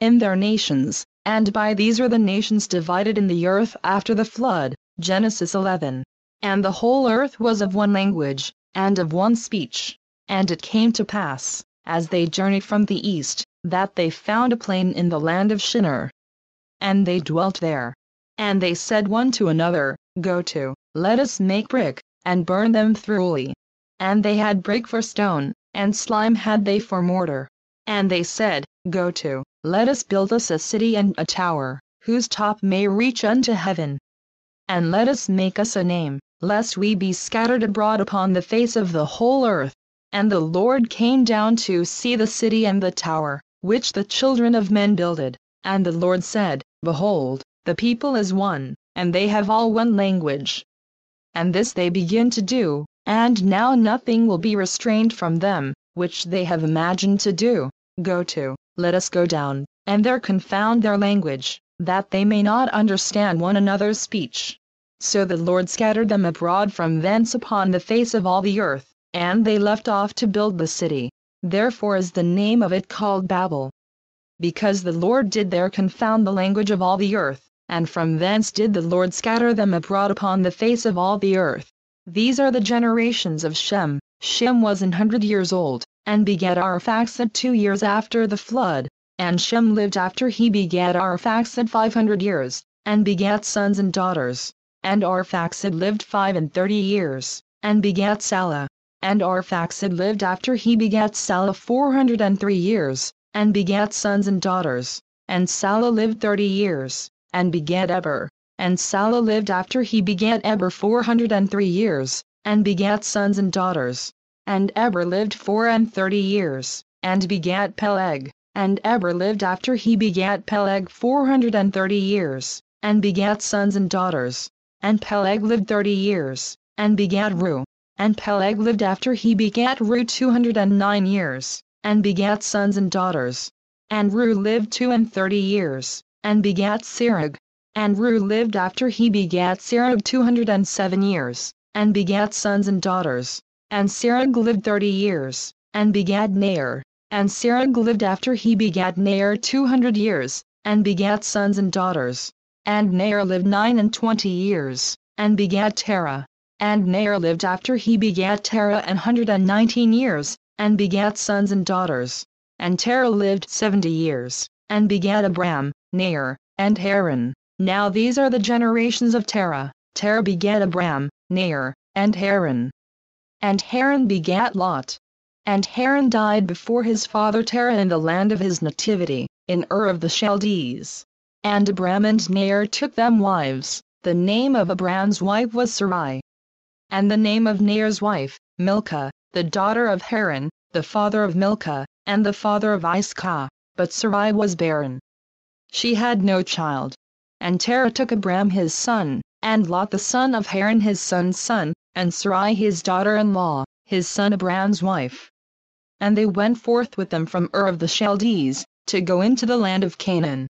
in their nations, and by these are the nations divided in the earth after the flood. Genesis 11. And the whole earth was of one language, and of one speech. And it came to pass, as they journeyed from the east, that they found a plain in the land of Shinar. And they dwelt there. And they said one to another, Go to, let us make brick, and burn them thoroughly. And they had brick for stone, and slime had they for mortar. And they said, Go to, let us build us a city and a tower, whose top may reach unto heaven. And let us make us a name, lest we be scattered abroad upon the face of the whole earth. And the Lord came down to see the city and the tower, which the children of men builded. And the Lord said, Behold, the people is one, and they have all one language. And this they begin to do, and now nothing will be restrained from them, which they have imagined to do. Go to, let us go down, and there confound their language, that they may not understand one another's speech. So the Lord scattered them abroad from thence upon the face of all the earth, and they left off to build the city. Therefore is the name of it called Babel. Because the Lord did there confound the language of all the earth, and from thence did the Lord scatter them abroad upon the face of all the earth. These are the generations of Shem. Shem was 100 years old, and begat Arphaxad 2 years after the flood. And Shem lived after he begat Arphaxad 500 years, and begat sons and daughters. And Arphaxad lived 35 years, and begat Salah. And Arphaxad lived after he begat Salah 403 years, and begat sons and daughters. And Salah lived 30 years, and begat Eber. And Salah lived after he begat Eber 403 years, and begat sons and daughters. And Eber lived 34 years, and begat Peleg. And Eber lived after he begat Peleg 430 years, and begat sons and daughters. And Peleg lived 30 years, and begat Ru. And Peleg lived after he begat Ru 209 years, and begat sons and daughters. And Ru lived 32 years, and begat Serug. And Ru lived after he begat Serug 207 years, and begat sons and daughters. And Serug lived 30 years, and begat Nair. And Serug lived after he begat Nair 200 years, and begat sons and daughters. And Nair lived 29 years, and begat Terah. And Nair lived after he begat Terah 119 years, and begat sons and daughters. And Terah lived 70 years, and begat Abram, Nair, and Haran. Now these are the generations of Terah. Terah begat Abram, Nair, and Haran. And Haran begat Lot. And Haran died before his father Terah in the land of his nativity, in Ur of the Chaldees. And Abram and Nair took them wives. The name of Abram's wife was Sarai. And the name of Nair's wife, Milcah, the daughter of Haran, the father of Milcah, and the father of Iscah. But Sarai was barren. She had no child. And Terah took Abram his son, and Lot the son of Haran his son's son, and Sarai his daughter-in-law, his son Abram's wife. And they went forth with them from Ur of the Chaldees, to go into the land of Canaan.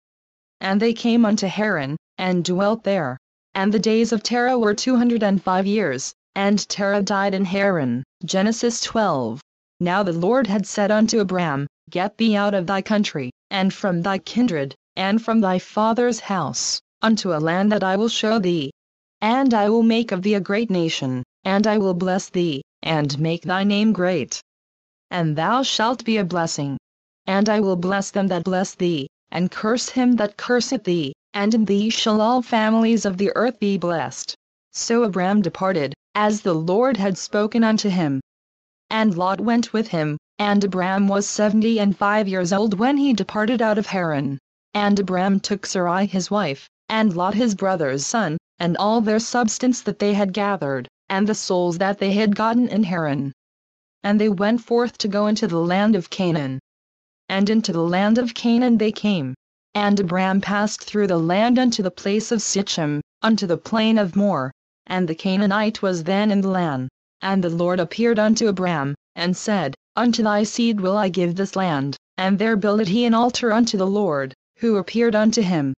And they came unto Haran, and dwelt there. And the days of Terah were 205 years, and Terah died in Haran. Genesis 12. Now the Lord had said unto Abram, Get thee out of thy country, and from thy kindred, and from thy father's house, unto a land that I will show thee. And I will make of thee a great nation, and I will bless thee, and make thy name great. And thou shalt be a blessing. And I will bless them that bless thee, and curse him that curseth thee, and in thee shall all families of the earth be blessed. So Abram departed, as the Lord had spoken unto him. And Lot went with him, and Abram was 75 years old when he departed out of Haran. And Abram took Sarai his wife, and Lot his brother's son, and all their substance that they had gathered, and the souls that they had gotten in Haran. And they went forth to go into the land of Canaan. And into the land of Canaan they came. And Abram passed through the land unto the place of Sichem, unto the plain of Moreh. And the Canaanite was then in the land. And the Lord appeared unto Abram, and said, Unto thy seed will I give this land. And there builded he an altar unto the Lord, who appeared unto him.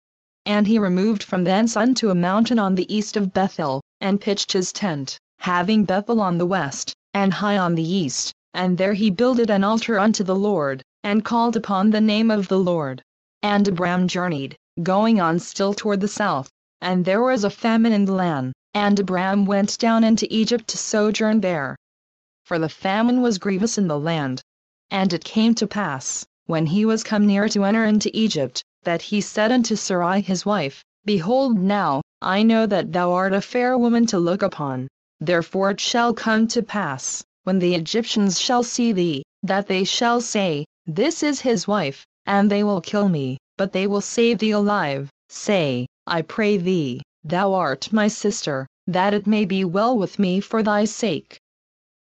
And he removed from thence unto a mountain on the east of Bethel, and pitched his tent, having Bethel on the west, and Hai on the east. And there he builded an altar unto the Lord, and called upon the name of the Lord. And Abram journeyed, going on still toward the south, and there was a famine in the land, and Abram went down into Egypt to sojourn there. For the famine was grievous in the land. And it came to pass, when he was come near to enter into Egypt, that he said unto Sarai his wife, Behold now, I know that thou art a fair woman to look upon. Therefore it shall come to pass, when the Egyptians shall see thee, that they shall say, This is his wife, and they will kill me, but they will save thee alive. Say, I pray thee, thou art my sister, that it may be well with me for thy sake.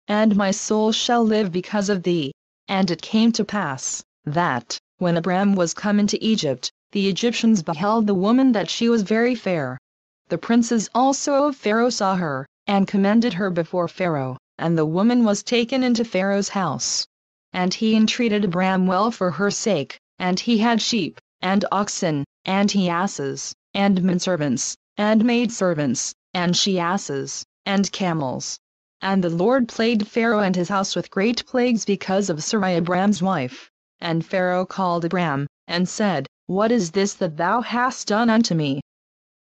And my soul shall live because of thee. And it came to pass, that, when Abram was come into Egypt, the Egyptians beheld the woman that she was very fair. The princes also of Pharaoh saw her, and commended her before Pharaoh, and the woman was taken into Pharaoh's house. And he entreated Abram well for her sake, and he had sheep, and oxen, and he asses, and menservants, and maidservants, and she asses, and camels. And the Lord plagued Pharaoh and his house with great plagues because of Sarai Abram's wife. And Pharaoh called Abram, and said, What is this that thou hast done unto me?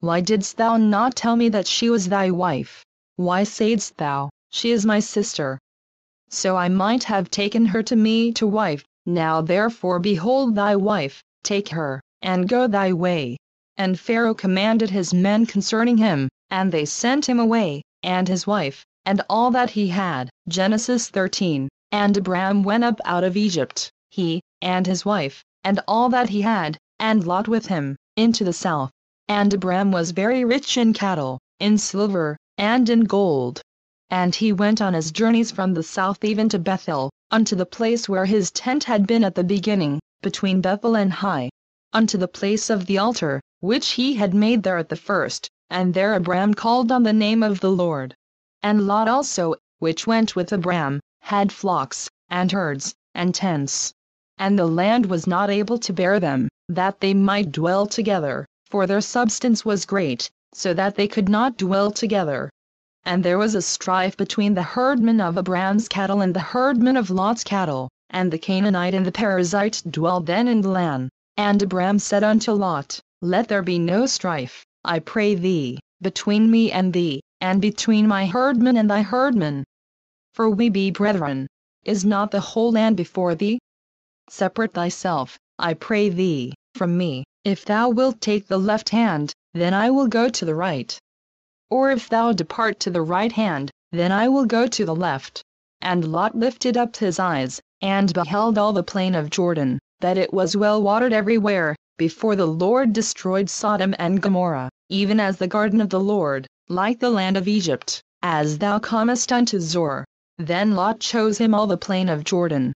Why didst thou not tell me that she was thy wife? Why saidst thou, She is my sister? So I might have taken her to me to wife. Now therefore behold thy wife, take her, and go thy way. And Pharaoh commanded his men concerning him, and they sent him away, and his wife, and all that he had. Genesis 13. And Abram went up out of Egypt, he, and his wife, and all that he had, and Lot with him, into the south. And Abram was very rich in cattle, in silver, and in gold. And he went on his journeys from the south even to Bethel, unto the place where his tent had been at the beginning, between Bethel and Hai, unto the place of the altar, which he had made there at the first, and there Abram called on the name of the Lord. And Lot also, which went with Abram, had flocks, and herds, and tents. And the land was not able to bear them, that they might dwell together, for their substance was great, so that they could not dwell together. And there was a strife between the herdmen of Abram's cattle and the herdmen of Lot's cattle, and the Canaanite and the Perizzite dwelled then in the land. And Abram said unto Lot, Let there be no strife, I pray thee, between me and thee, and between my herdmen and thy herdmen. For we be brethren. Is not the whole land before thee? Separate thyself, I pray thee, from me. If thou wilt take the left hand, then I will go to the right. Or if thou depart to the right hand, then I will go to the left. And Lot lifted up his eyes, and beheld all the plain of Jordan, that it was well watered everywhere, before the Lord destroyed Sodom and Gomorrah, even as the garden of the Lord, like the land of Egypt, as thou comest unto Zoar. Then Lot chose him all the plain of Jordan.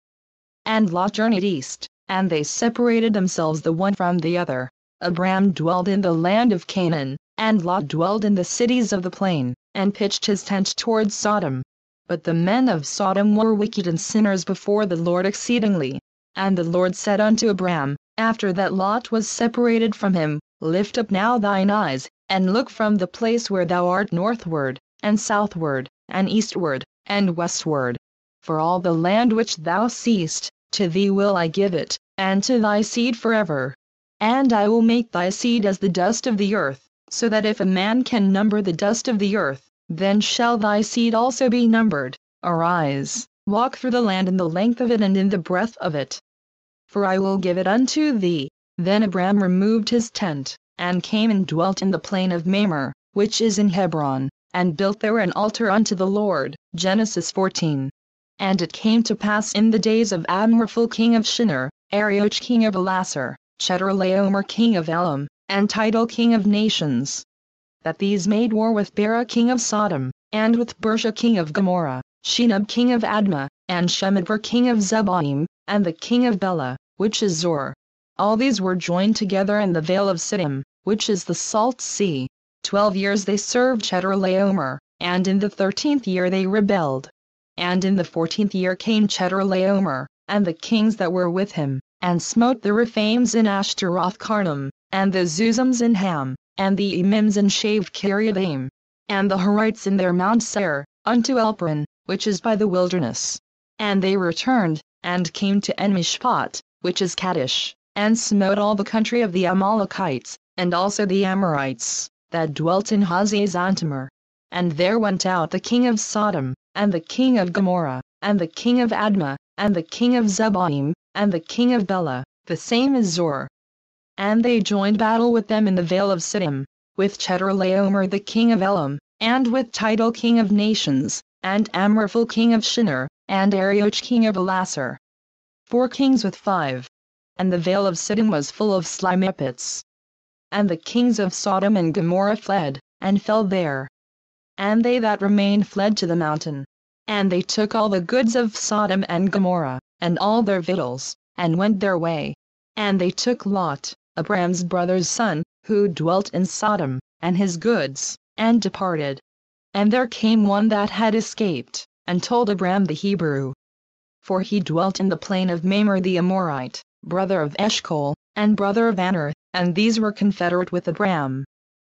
And Lot journeyed east, and they separated themselves the one from the other. Abram dwelled in the land of Canaan, and Lot dwelled in the cities of the plain, and pitched his tent toward Sodom. But the men of Sodom were wicked and sinners before the Lord exceedingly. And the Lord said unto Abram, after that Lot was separated from him, Lift up now thine eyes, and look from the place where thou art northward, and southward, and eastward, and westward. For all the land which thou seest, to thee will I give it, and to thy seed forever. And I will make thy seed as the dust of the earth, so that if a man can number the dust of the earth, then shall thy seed also be numbered. Arise, walk through the land in the length of it and in the breadth of it. For I will give it unto thee. Then Abram removed his tent, and came and dwelt in the plain of Mamre, which is in Hebron, and built there an altar unto the Lord. Genesis 14. And it came to pass in the days of Amraphel king of Shinar, Arioch king of Elasar, Chedorlaomer king of Elam, and Tidal king of nations, that these made war with Bera king of Sodom, and with Bersha king of Gomorrah, Shinab king of Admah, and Shemedver king of Zeboim, and the king of Bela, which is Zoar. All these were joined together in the vale of Siddim, which is the salt sea. 12 years they served Chedorlaomer, and in the 13th year they rebelled. And in the 14th year came Chedorlaomer, and the kings that were with him, and smote the Rephaims in Ashtaroth Karnam, and the Zuzams in Ham, and the Emims in Shaved Kiriathaim, and the Horites in their Mount Seir, unto Elparan, which is by the wilderness. And they returned, and came to En Mishpat, which is Kadesh. and smote all the country of the Amalekites, and also the Amorites, that dwelt in Hazazontamar. And there went out the king of Sodom, and the king of Gomorrah, and the king of Admah, and the king of Zeboim, and the king of Bela, the same as Zor. And they joined battle with them in the vale of Siddim, with Chedorlaomer the king of Elam, and with Tidal king of nations, and Amraphel king of Shinar, and Arioch king of Elasar. 4 kings with 5. And the vale of Siddim was full of slimy pits. And the kings of Sodom and Gomorrah fled, and fell there. And they that remained fled to the mountain. And they took all the goods of Sodom and Gomorrah, and all their victuals, and went their way. And they took Lot, Abram's brother's son, who dwelt in Sodom, and his goods, and departed. And there came one that had escaped, and told Abram the Hebrew. For he dwelt in the plain of Mamre the Amorite, brother of Eshcol, and brother of Aner, and these were confederate with Abram.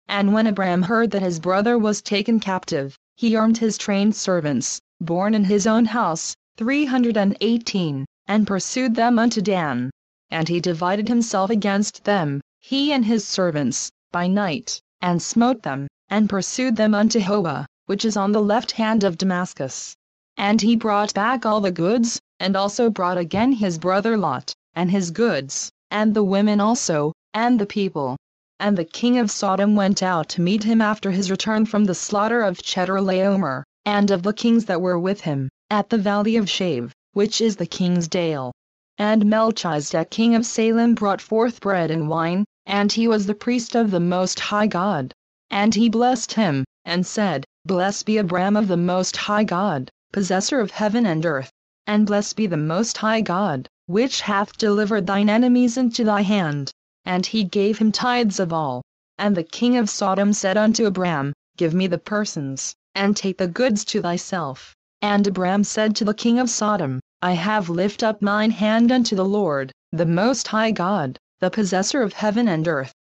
And when Abram heard that his brother was taken captive, he armed his trained servants, born in his own house, 318, and pursued them unto Dan. And he divided himself against them, he and his servants, by night, and smote them, and pursued them unto Hobah, which is on the left hand of Damascus. And he brought back all the goods, and also brought again his brother Lot, and his goods, and the women also, and the people. And the king of Sodom went out to meet him after his return from the slaughter of Chedorlaomer, and of the kings that were with him, at the valley of Shave, which is the king's dale. And Melchizedek king of Salem brought forth bread and wine, and he was the priest of the Most High God. And he blessed him, and said, Blessed be Abram of the Most High God, possessor of heaven and earth. And blessed be the Most High God, which hath delivered thine enemies into thy hand. And he gave him tithes of all. And the king of Sodom said unto Abram, Give me the persons, and take the goods to thyself. And Abram said to the king of Sodom, I have lifted up mine hand unto the Lord, the Most High God, the possessor of heaven and earth,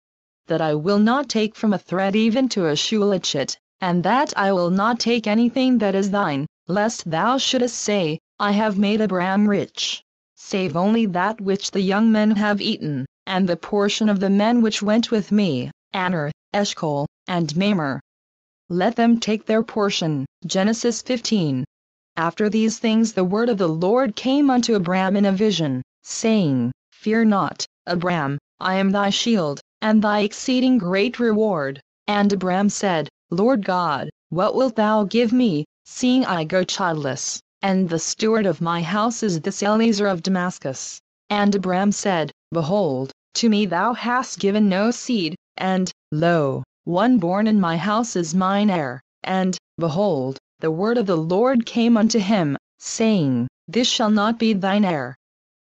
that I will not take from a thread even to a shoelatchet, and that I will not take anything that is thine, lest thou shouldest say, I have made Abram rich, save only that which the young men have eaten, and the portion of the men which went with me, Aner, Eshcol, and Mamre. Let them take their portion. Genesis 15. After these things the word of the Lord came unto Abram in a vision, saying, Fear not, Abram, I am thy shield, and thy exceeding great reward. And Abram said, Lord God, what wilt thou give me, seeing I go childless, and the steward of my house is this Eliezer of Damascus? And Abram said, Behold, to me thou hast given no seed, and, lo, one born in my house is mine heir. And, behold, the word of the Lord came unto him, saying, This shall not be thine heir,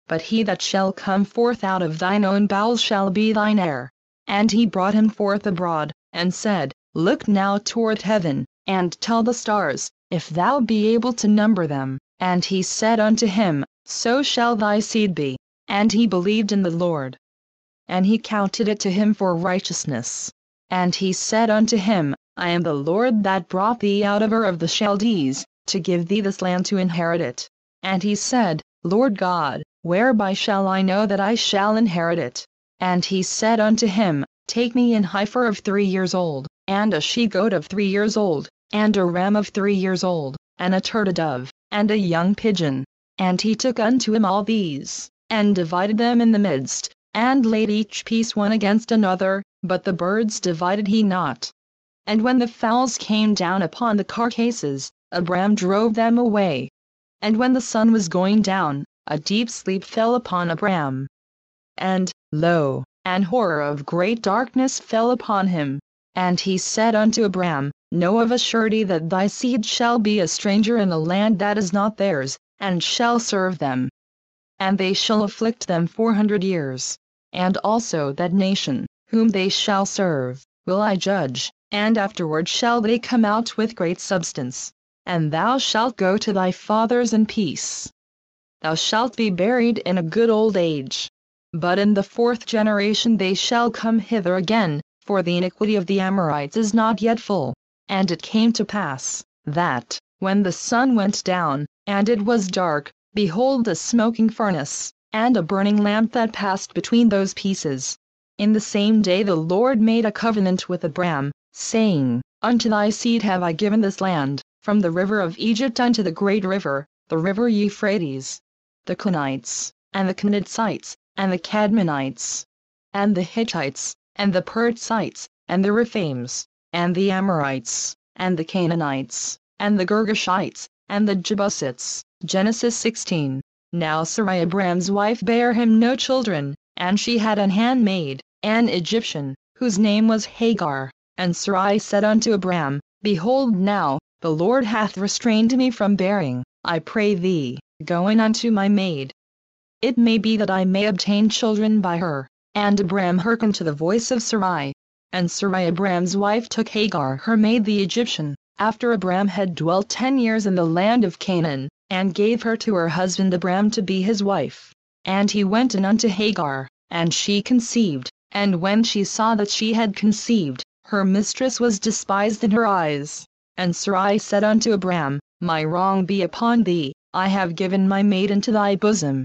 but he that shall come forth out of thine own bowels shall be thine heir. And he brought him forth abroad, and said, Look now toward heaven, and tell the stars, if thou be able to number them. And he said unto him, So shall thy seed be. And he believed in the Lord, and he counted it to him for righteousness. And he said unto him, I am the Lord that brought thee out of Ur of the Chaldees, to give thee this land to inherit it. And he said, Lord God, whereby shall I know that I shall inherit it? And he said unto him, Take me an heifer of 3 years old, and a she-goat of 3 years old, and a ram of 3 years old, and a turtle-dove, and a young pigeon. And he took unto him all these, and divided them in the midst, and laid each piece one against another, but the birds divided he not. And when the fowls came down upon the carcasses, Abram drove them away. And when the sun was going down, a deep sleep fell upon Abram. And, lo, an horror of great darkness fell upon him. And he said unto Abram, Know of a surety that thy seed shall be a stranger in a land that is not theirs, and shall serve them. And they shall afflict them 400 years. And also that nation, whom they shall serve, will I judge, and afterward shall they come out with great substance. And thou shalt go to thy fathers in peace. Thou shalt be buried in a good old age. But in the 4th generation they shall come hither again, for the iniquity of the Amorites is not yet full. And it came to pass, that, when the sun went down, and it was dark, behold a smoking furnace, and a burning lamp that passed between those pieces. In the same day the Lord made a covenant with Abram, saying, Unto thy seed have I given this land, from the river of Egypt unto the great river, the river Euphrates. The Canaanites, and the Kenizzites, and the Cadmonites, and the Hittites, and the Perizzites, and the Rephaims, and the Amorites, and the Canaanites, and the Girgashites, and the Jebusites. Genesis 16. Now Sarai Abram's wife bare him no children, and she had an handmaid, an Egyptian, whose name was Hagar. And Sarai said unto Abram, Behold now, the Lord hath restrained me from bearing, I pray thee, go in unto my maid. It may be that I may obtain children by her. And Abram hearkened to the voice of Sarai. And Sarai Abram's wife took Hagar her maid the Egyptian, after Abram had dwelt 10 years in the land of Canaan, and gave her to her husband Abram to be his wife. And he went in unto Hagar, and she conceived, and when she saw that she had conceived, her mistress was despised in her eyes. And Sarai said unto Abram, My wrong be upon thee, I have given my maid into thy bosom.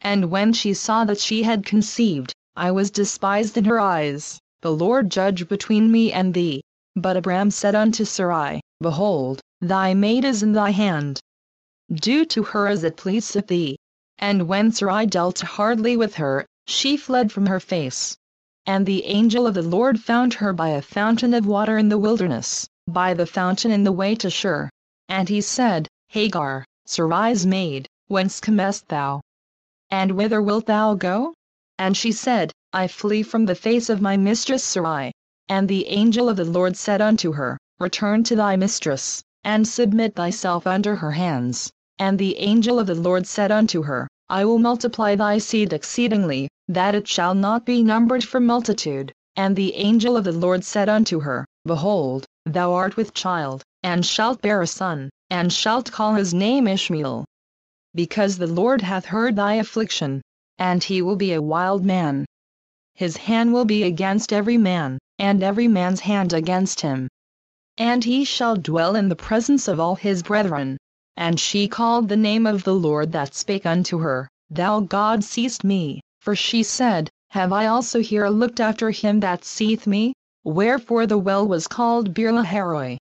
And when she saw that she had conceived, I was despised in her eyes, the Lord judge between me and thee. But Abram said unto Sarai, Behold, thy maid is in thy hand. Do to her as it pleaseth thee. And when Sarai dealt hardly with her, she fled from her face. And the angel of the Lord found her by a fountain of water in the wilderness, by the fountain in the way to Shur. And he said, Hagar, Sarai's maid, whence comest thou? And whither wilt thou go? And she said, I flee from the face of my mistress Sarai. And the angel of the Lord said unto her, Return to thy mistress, and submit thyself under her hands. And the angel of the Lord said unto her, I will multiply thy seed exceedingly, that it shall not be numbered for multitude. And the angel of the Lord said unto her, Behold, thou art with child, and shalt bear a son, and shalt call his name Ishmael. Because the Lord hath heard thy affliction, and he will be a wild man. His hand will be against every man, and every man's hand against him. And he shall dwell in the presence of all his brethren. And she called the name of the Lord that spake unto her, Thou God seest me, for she said, Have I also here looked after him that seeth me? Wherefore the well was called Beer-lahai-roi.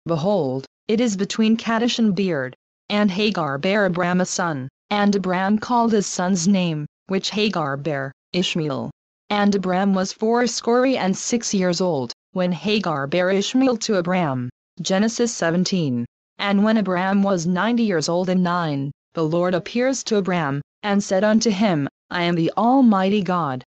Behold, it is between Kadesh and Beard. And Hagar bare Abram a son, and Abram called his son's name, which Hagar bare, Ishmael. And Abram was 86 years old, when Hagar bare Ishmael to Abram. Genesis 17. And when Abram was 90 years old and 9, the Lord appears to Abram, and said unto him, I am the Almighty God.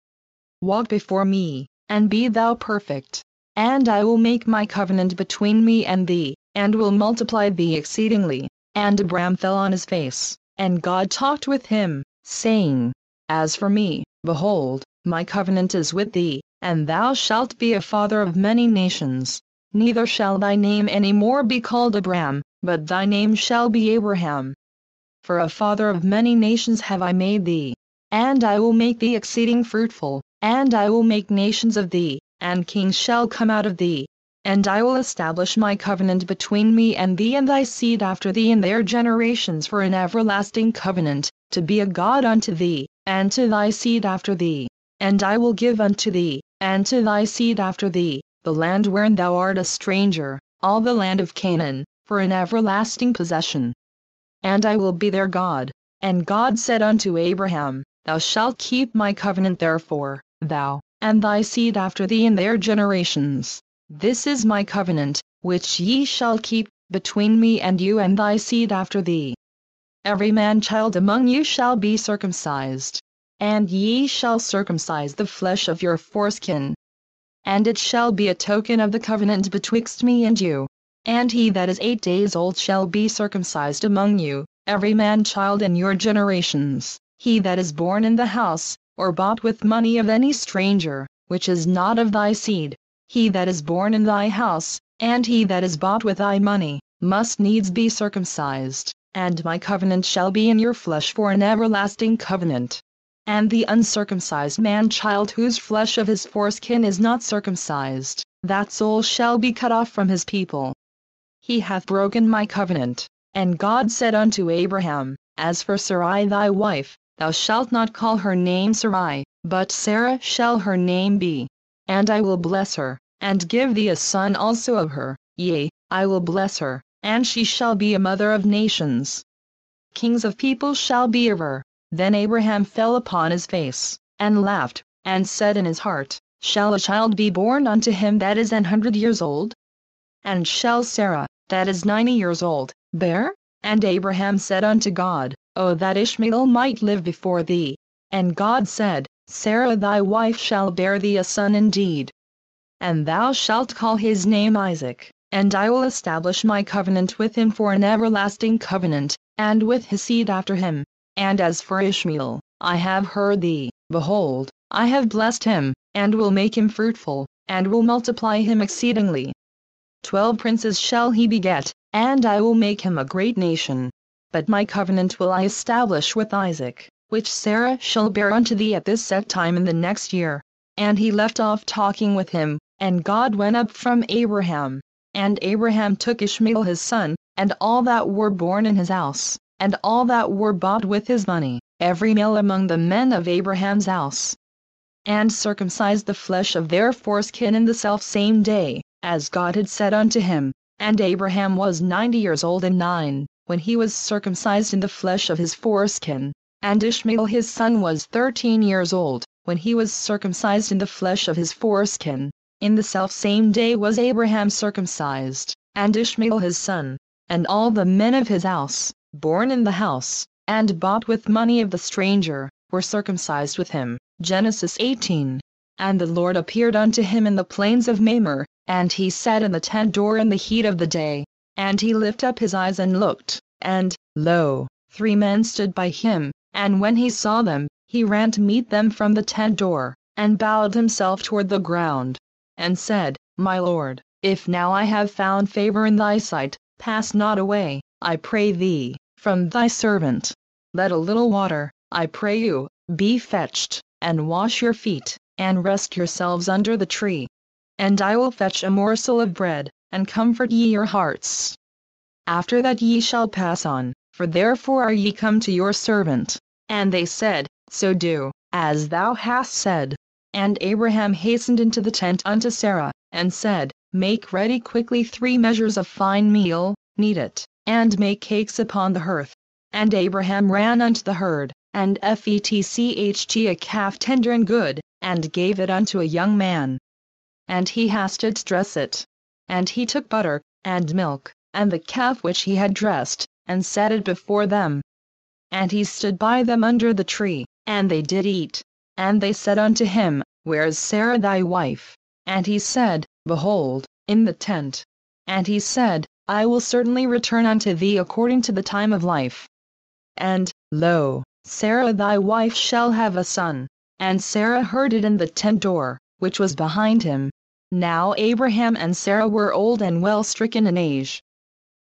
Walk before me, and be thou perfect. And I will make my covenant between me and thee, and will multiply thee exceedingly. And Abram fell on his face, and God talked with him, saying, As for me, behold, my covenant is with thee, and thou shalt be a father of many nations. Neither shall thy name any more be called Abram, but thy name shall be Abraham. For a father of many nations have I made thee. And I will make thee exceeding fruitful, and I will make nations of thee, and kings shall come out of thee. And I will establish my covenant between me and thee and thy seed after thee in their generations for an everlasting covenant, to be a God unto thee, and to thy seed after thee. And I will give unto thee, and to thy seed after thee, the land wherein thou art a stranger, all the land of Canaan, for an everlasting possession. And I will be their God. And God said unto Abraham, Thou shalt keep my covenant therefore, thou, and thy seed after thee in their generations. This is my covenant, which ye shall keep, between me and you and thy seed after thee. Every man child among you shall be circumcised. And ye shall circumcise the flesh of your foreskin. And it shall be a token of the covenant betwixt me and you. And he that is 8 days old shall be circumcised among you, every man child in your generations, he that is born in the house, or bought with money of any stranger, which is not of thy seed. He that is born in thy house, and he that is bought with thy money, must needs be circumcised, and my covenant shall be in your flesh for an everlasting covenant. And the uncircumcised man-child whose flesh of his foreskin is not circumcised, that soul shall be cut off from his people. He hath broken my covenant. And God said unto Abraham, As for Sarai thy wife, thou shalt not call her name Sarai, but Sarah shall her name be. And I will bless her, and give thee a son also of her, yea, I will bless her, and she shall be a mother of nations. Kings of people shall be of her. Then Abraham fell upon his face, and laughed, and said in his heart, Shall a child be born unto him that is 100 years old? And shall Sarah, that is 90 years old, bear? And Abraham said unto God, O that Ishmael might live before thee. And God said, Sarah thy wife shall bear thee a son indeed. And thou shalt call his name Isaac, and I will establish my covenant with him for an everlasting covenant, and with his seed after him. And as for Ishmael, I have heard thee, behold, I have blessed him, and will make him fruitful, and will multiply him exceedingly. 12 princes shall he beget, and I will make him a great nation. But my covenant will I establish with Isaac, which Sarah shall bear unto thee at this set time in the next year. And he left off talking with him, and God went up from Abraham. And Abraham took Ishmael his son, and all that were born in his house, and all that were bought with his money, every male among the men of Abraham's house, and circumcised the flesh of their foreskin in the selfsame day, as God had said unto him. And Abraham was 90 years old and 9, when he was circumcised in the flesh of his foreskin. And Ishmael his son was 13 years old, when he was circumcised in the flesh of his foreskin. In the selfsame day was Abraham circumcised, and Ishmael his son, and all the men of his house, born in the house, and bought with money of the stranger, were circumcised with him. Genesis 18. And the Lord appeared unto him in the plains of Mamre, and he sat in the tent door in the heat of the day. And he lifted up his eyes and looked, and, lo, 3 men stood by him, and when he saw them, he ran to meet them from the tent door, and bowed himself toward the ground, and said, My Lord, if now I have found favor in thy sight, pass not away, I pray thee, from thy servant. Let a little water, I pray you, be fetched, and wash your feet, and rest yourselves under the tree. And I will fetch a morsel of bread, and comfort ye your hearts. After that ye shall pass on, for therefore are ye come to your servant. And they said, So do, as thou hast said. And Abraham hastened into the tent unto Sarah, and said, Make ready quickly 3 measures of fine meal, knead it, and make cakes upon the hearth. And Abraham ran unto the herd, and fetched a calf tender and good, and gave it unto a young man. And he hasted dress it. And he took butter, and milk, and the calf which he had dressed, and set it before them. And he stood by them under the tree, and they did eat. And they said unto him, Where is Sarah thy wife? And he said, Behold, in the tent. And he said, I will certainly return unto thee according to the time of life. And, lo, Sarah thy wife shall have a son. And Sarah heard it in the tent door, which was behind him. Now Abraham and Sarah were old and well stricken in age.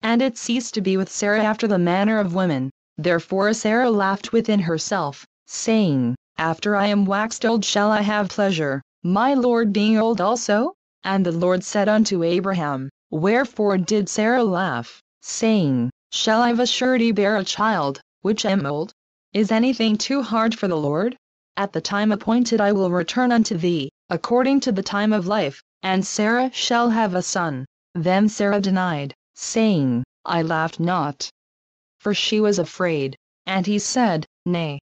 And it ceased to be with Sarah after the manner of women. Therefore Sarah laughed within herself, saying, After I am waxed old shall I have pleasure, my Lord being old also? And the Lord said unto Abraham, Wherefore did Sarah laugh, saying, Shall I of a surety bear a child, which am old? Is anything too hard for the Lord? At the time appointed I will return unto thee, according to the time of life, and Sarah shall have a son. Then Sarah denied, saying, I laughed not. For she was afraid. And he said, Nay.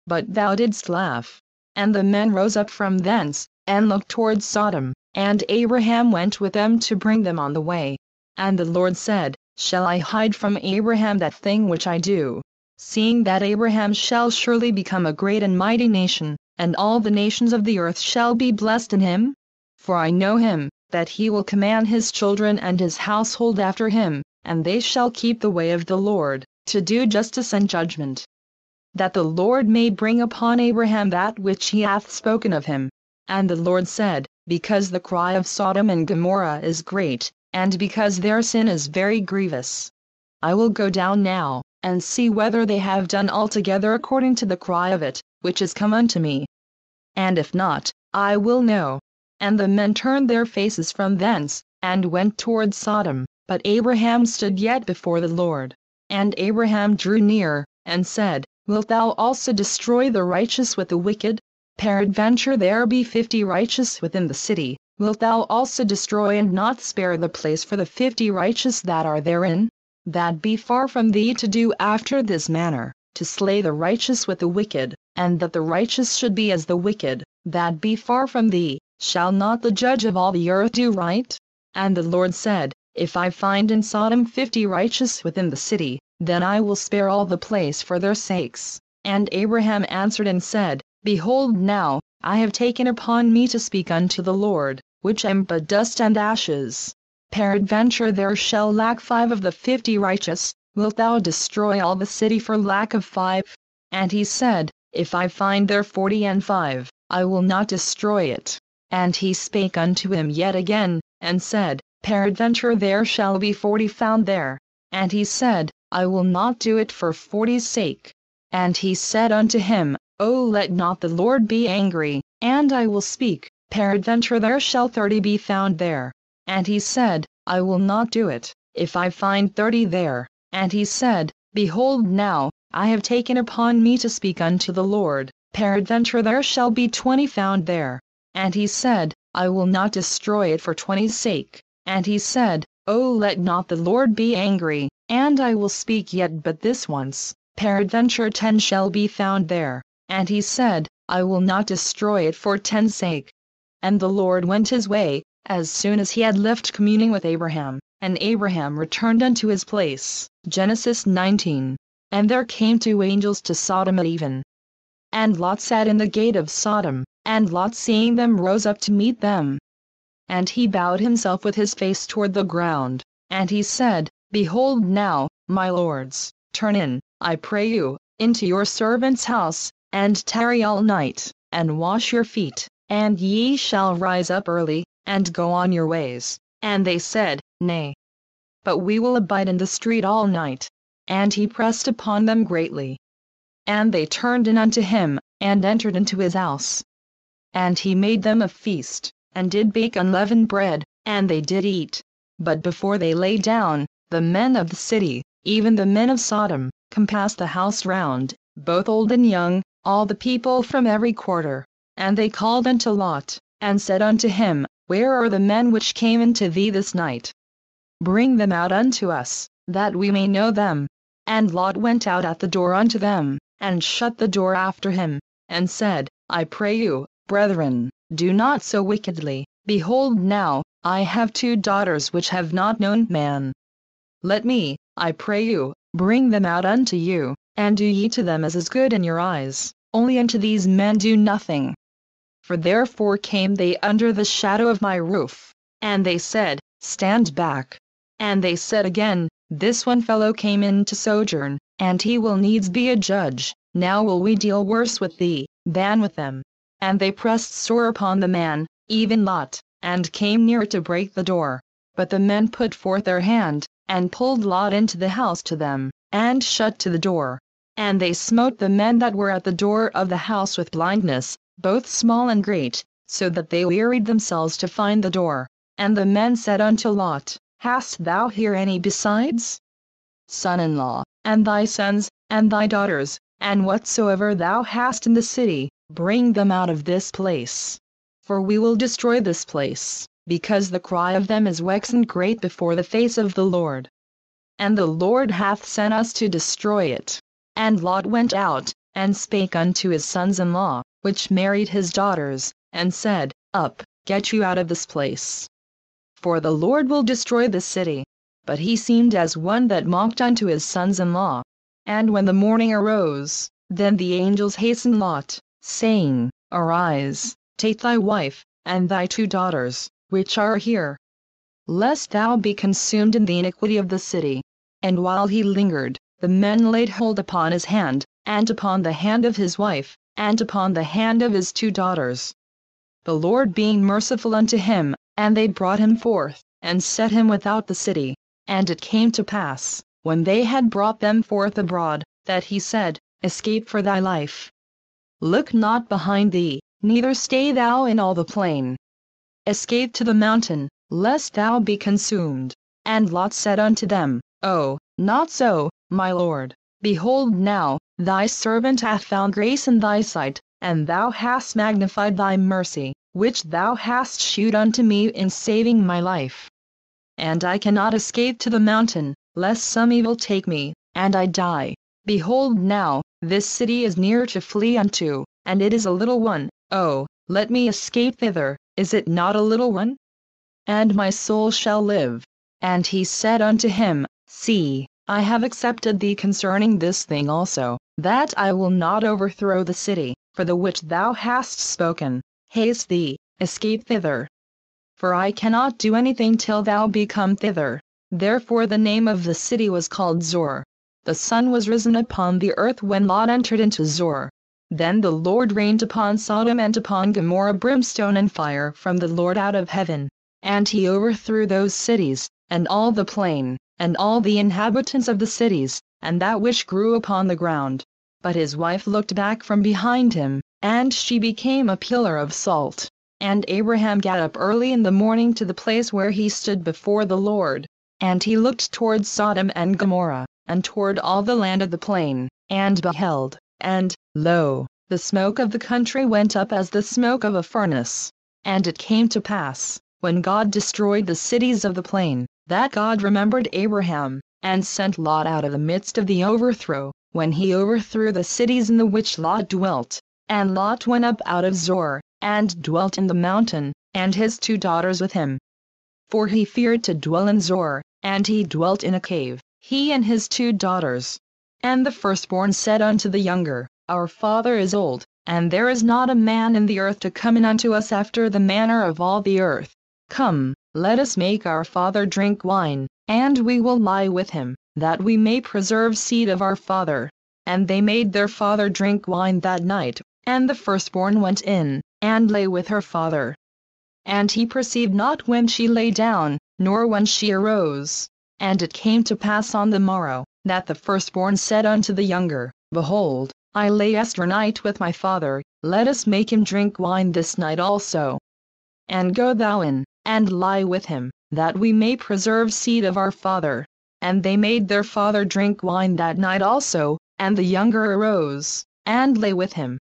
But thou didst laugh. And the men rose up from thence, and looked toward Sodom, and Abraham went with them to bring them on the way. And the Lord said, Shall I hide from Abraham that thing which I do? Seeing that Abraham shall surely become a great and mighty nation, and all the nations of the earth shall be blessed in him? For I know him, that he will command his children and his household after him, and they shall keep the way of the Lord, to do justice and judgment. That the Lord may bring upon Abraham that which he hath spoken of him. And the Lord said, Because the cry of Sodom and Gomorrah is great, and because their sin is very grievous, I will go down now, and see whether they have done altogether according to the cry of it, which is come unto me. And if not, I will know. And the men turned their faces from thence, and went toward Sodom, but Abraham stood yet before the Lord. And Abraham drew near, and said, Wilt thou also destroy the righteous with the wicked? Peradventure there be 50 righteous within the city, wilt thou also destroy and not spare the place for the 50 righteous that are therein? That be far from thee to do after this manner, to slay the righteous with the wicked, and that the righteous should be as the wicked, that be far from thee. Shall not the judge of all the earth do right? And the Lord said, If I find in Sodom 50 righteous within the city, then I will spare all the place for their sakes. And Abraham answered and said, Behold now, I have taken upon me to speak unto the Lord, which am but dust and ashes. Peradventure there shall lack 5 of the 50 righteous, wilt thou destroy all the city for lack of 5? And he said, If I find there 40 and 5, I will not destroy it. And he spake unto him yet again, and said, Peradventure there shall be 40 found there. And he said, I will not do it for 40's sake. And he said unto him, O let not the Lord be angry, and I will speak, peradventure there shall 30 be found there. And he said, I will not do it, if I find 30 there. And he said, Behold now, I have taken upon me to speak unto the Lord, peradventure there shall be 20 found there. And he said, I will not destroy it for 20's sake. And he said, O let not the Lord be angry, and I will speak yet but this once, peradventure 10 shall be found there. And he said, I will not destroy it for 10's sake. And the Lord went his way, as soon as he had left communing with Abraham, and Abraham returned unto his place. Genesis 19. And there came 2 angels to Sodom at even. And Lot sat in the gate of Sodom, and Lot seeing them rose up to meet them. And he bowed himself with his face toward the ground, and he said, Behold now, my lords, turn in, I pray you, into your servant's house, and tarry all night, and wash your feet, and ye shall rise up early, and go on your ways. And they said, Nay. But we will abide in the street all night. And he pressed upon them greatly. And they turned in unto him, and entered into his house. And he made them a feast, and did bake unleavened bread, and they did eat. But before they lay down, the men of the city, even the men of Sodom, compassed the house round, both old and young, all the people from every quarter. And they called unto Lot, and said unto him, Where are the men which came into thee this night? Bring them out unto us, that we may know them. And Lot went out at the door unto them, and shut the door after him, and said, I pray you, brethren, do not so wickedly. Behold now, I have 2 daughters which have not known man. Let me, I pray you, bring them out unto you, and do ye to them as is good in your eyes, only unto these men do nothing. For therefore came they under the shadow of my roof. And they said, Stand back. And they said again, This one fellow came in to sojourn, and he will needs be a judge. Now will we deal worse with thee, than with them. And they pressed sore upon the man, even Lot, and came near to break the door. But the men put forth their hand, and pulled Lot into the house to them, and shut to the door. And they smote the men that were at the door of the house with blindness, both small and great, so that they wearied themselves to find the door. And the men said unto Lot, Hast thou here any besides? Son-in-law, and thy sons, and thy daughters, and whatsoever thou hast in the city, bring them out of this place. For we will destroy this place, because the cry of them is waxen great before the face of the Lord. And the Lord hath sent us to destroy it. And Lot went out, and spake unto his sons-in-law, which married his daughters, and said, Up, get you out of this place. For the Lord will destroy this city. But he seemed as one that mocked unto his sons-in-law. And when the morning arose, then the angels hastened Lot, saying, Arise, take thy wife, and thy 2 daughters, which are here, lest thou be consumed in the iniquity of the city. And while he lingered, the men laid hold upon his hand, and upon the hand of his wife, and upon the hand of his 2 daughters. The Lord being merciful unto him, and they brought him forth, and set him without the city. And it came to pass, when they had brought them forth abroad, that he said, Escape for thy life. Look not behind thee, neither stay thou in all the plain. Escape to the mountain, lest thou be consumed. And Lot said unto them, Oh, not so, my lord. Behold now, thy servant hath found grace in thy sight, and thou hast magnified thy mercy, which thou hast shewed unto me in saving my life. And I cannot escape to the mountain, lest some evil take me, and I die. Behold now, this city is near to flee unto, and it is a little one. Oh, let me escape thither, is it not a little one? And my soul shall live. And he said unto him, See, I have accepted thee concerning this thing also, that I will not overthrow the city, for the which thou hast spoken. Haste thee, escape thither. For I cannot do anything till thou be come thither. Therefore the name of the city was called Zor. The sun was risen upon the earth when Lot entered into Zor. Then the Lord rained upon Sodom and upon Gomorrah brimstone and fire from the Lord out of heaven. And he overthrew those cities, and all the plain, and all the inhabitants of the cities, and that which grew upon the ground. But his wife looked back from behind him, and she became a pillar of salt. And Abraham got up early in the morning to the place where he stood before the Lord. And he looked toward Sodom and Gomorrah, and toward all the land of the plain, and beheld, and, lo, the smoke of the country went up as the smoke of a furnace. And it came to pass, when God destroyed the cities of the plain, that God remembered Abraham, and sent Lot out of the midst of the overthrow, when he overthrew the cities in the which Lot dwelt. And Lot went up out of Zor, and dwelt in the mountain, and his 2 daughters with him. For he feared to dwell in Zor, and he dwelt in a cave, he and his 2 daughters. And the firstborn said unto the younger, Our father is old, and there is not a man in the earth to come in unto us after the manner of all the earth. Come, let us make our father drink wine, and we will lie with him, that we may preserve seed of our father. And they made their father drink wine that night, and the firstborn went in, and lay with her father. And he perceived not when she lay down, nor when she arose. And it came to pass on the morrow, that the firstborn said unto the younger, Behold, I lay yesternight with my father, let us make him drink wine this night also. And go thou in, and lie with him, that we may preserve seed of our father. And they made their father drink wine that night also, and the younger arose, and lay with him.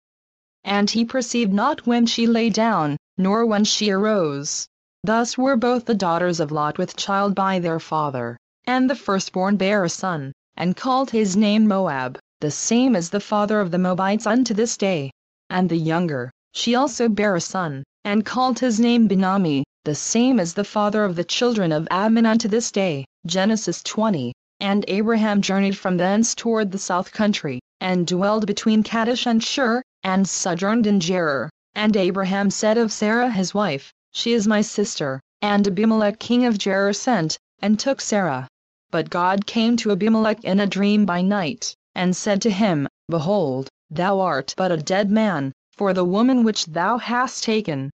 And he perceived not when she lay down, nor when she arose. Thus were both the daughters of Lot with child by their father. And the firstborn bare a son, and called his name Moab, the same as the father of the Moabites unto this day. And the younger, she also bare a son, and called his name Benami, the same as the father of the children of Ammon unto this day. Genesis 20. And Abraham journeyed from thence toward the south country, and dwelled between Kadesh and Shur, and sojourned in Gerar. And Abraham said of Sarah his wife, She is my sister. And Abimelech king of Gerar sent, and took Sarah. But God came to Abimelech in a dream by night, and said to him, Behold, thou art but a dead man, for the woman which thou hast taken.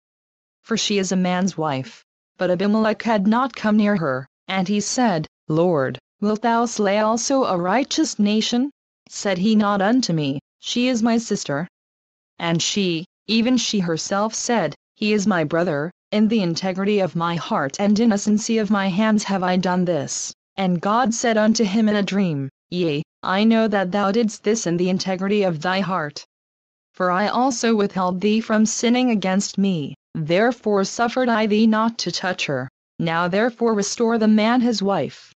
For she is a man's wife. But Abimelech had not come near her, and he said, Lord, wilt thou slay also a righteous nation? Said he not unto me, She is my sister? And she, even she herself said, He is my brother, in the integrity of my heart and innocency of my hands have I done this. And God said unto him in a dream, Yea, I know that thou didst this in the integrity of thy heart. For I also withheld thee from sinning against me, therefore suffered I thee not to touch her. Now therefore restore the man his wife.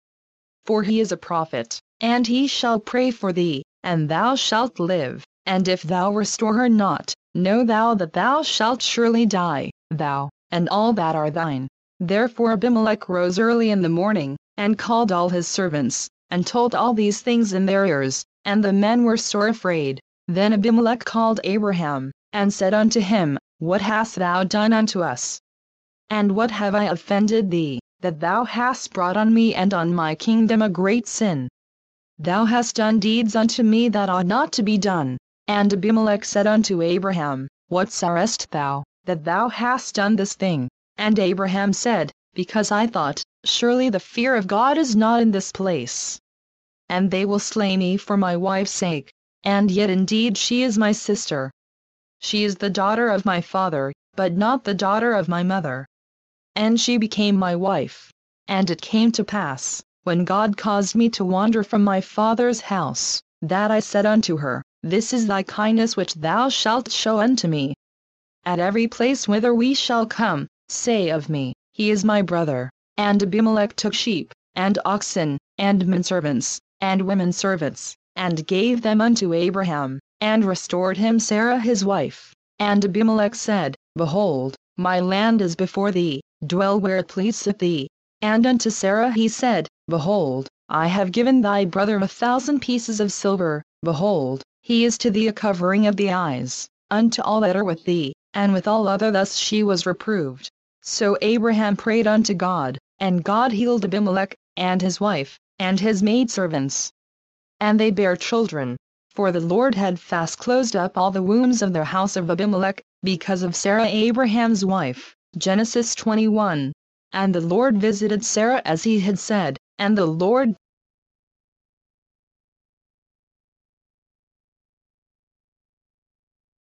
For he is a prophet, and he shall pray for thee, and thou shalt live. And if thou restore her not, know thou that thou shalt surely die, thou, and all that are thine. Therefore Abimelech rose early in the morning, and called all his servants, and told all these things in their ears, and the men were sore afraid. Then Abimelech called Abraham, and said unto him, What hast thou done unto us? And what have I offended thee, that thou hast brought on me and on my kingdom a great sin? Thou hast done deeds unto me that ought not to be done. And Abimelech said unto Abraham, What sorrowest thou, that thou hast done this thing? And Abraham said, Because I thought, Surely the fear of God is not in this place. And they will slay me for my wife's sake, and yet indeed she is my sister. She is the daughter of my father, but not the daughter of my mother. And she became my wife. And it came to pass, when God caused me to wander from my father's house, that I said unto her, This is thy kindness which thou shalt show unto me. At every place whither we shall come, say of me, He is my brother. And Abimelech took sheep, and oxen, and menservants, and women servants, and gave them unto Abraham, and restored him Sarah his wife. And Abimelech said, Behold, my land is before thee, dwell where it pleaseth thee. And unto Sarah he said, Behold, I have given thy brother 1,000 pieces of silver, behold, he is to thee a covering of the eyes, unto all that are with thee, and with all other. Thus she was reproved. So Abraham prayed unto God, and God healed Abimelech, and his wife, and his maidservants. And they bare children, for the Lord had fast closed up all the wombs of the house of Abimelech, because of Sarah Abraham's wife. Genesis 21. And the Lord visited Sarah as he had said, and the Lord